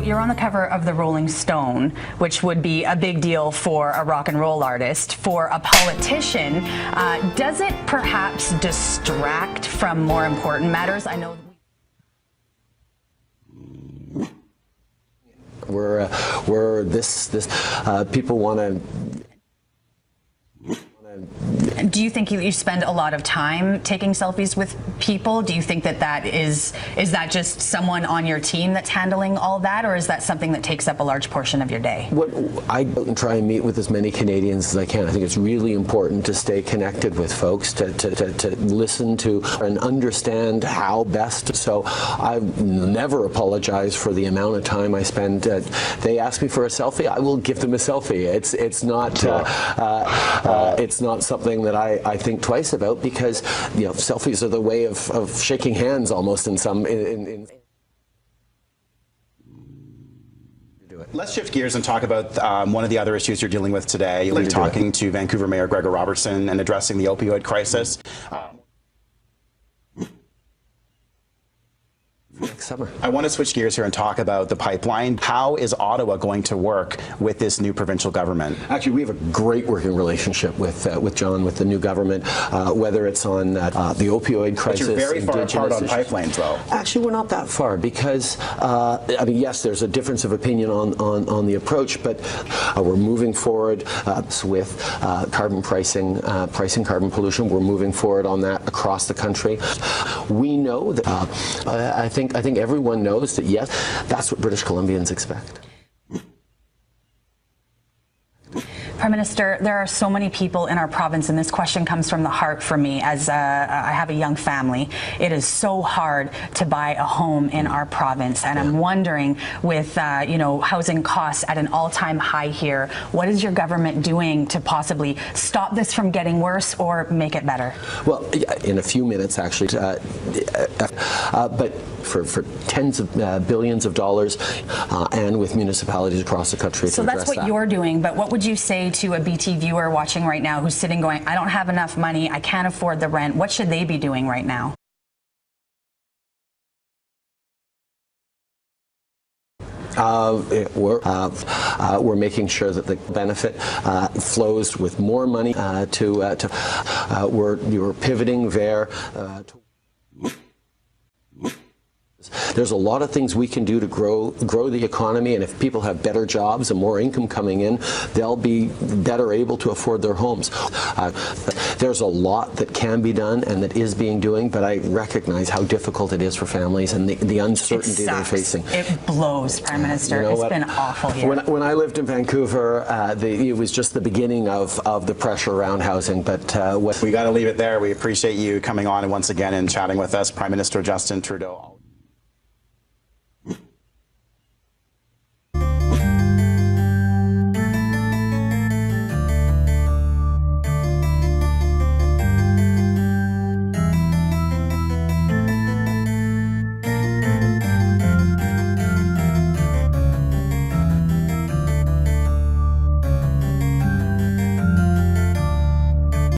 you're on the cover of the Rolling Stone, which would be a big deal for a rock and roll artist. For a politician, does it perhaps distract from more important matters? I know people want to. Do you think you spend a lot of time taking selfies with people? Do you think that is that just someone on your team that's handling all that, or is that something that takes up a large portion of your day? I try and meet with as many Canadians as I can. I think it's really important to stay connected with folks, to listen to and understand how best. So I never apologize for the amount of time I spend. They ask me for a selfie, I will give them a selfie. It's not something that I think twice about, because selfies are the way of shaking hands almost in some. Let's shift gears and talk about one of the other issues you're dealing with today. You're talking to Vancouver Mayor Gregor Robertson and addressing the opioid crisis. Next summer. I want to switch gears here and talk about the pipeline. How is Ottawa going to work with this new provincial government? Actually, we have a great working relationship with John, with the new government, whether it's on the opioid crisis. But you're very far apart on pipelines, though. Actually, we're not that far, because I mean, yes, there's a difference of opinion on the approach, but we're moving forward with carbon pricing carbon pollution. We're moving forward on that across the country. We know that I think everyone knows that, yes, that's what British Columbians expect. Prime Minister, there are so many people in our province, and this question comes from the heart for me, as I have a young family. It is so hard to buy a home in our province, and I'm wondering, with housing costs at an all-time high here, what is your government doing to possibly stop this from getting worse or make it better? Well, in a few minutes, actually, but for tens of billions of dollars, and with municipalities across the country. So that's what you're doing, but what would you say to a BT viewer watching right now who's sitting going, I don't have enough money, I can't afford the rent? What should they be doing right now? We're making sure that the benefit flows with more money we're pivoting there. There's a lot of things we can do to grow the economy, and if people have better jobs and more income coming in, they'll be better able to afford their homes. There's a lot that can be done and that is being doing, but I recognize how difficult it is for families and the uncertainty they're facing. It blows, Prime Minister. It's been awful here. When I lived in Vancouver, it was just the beginning of the pressure around housing. But we got to leave it there. We appreciate you coming on once again and chatting with us, Prime Minister Justin Trudeau.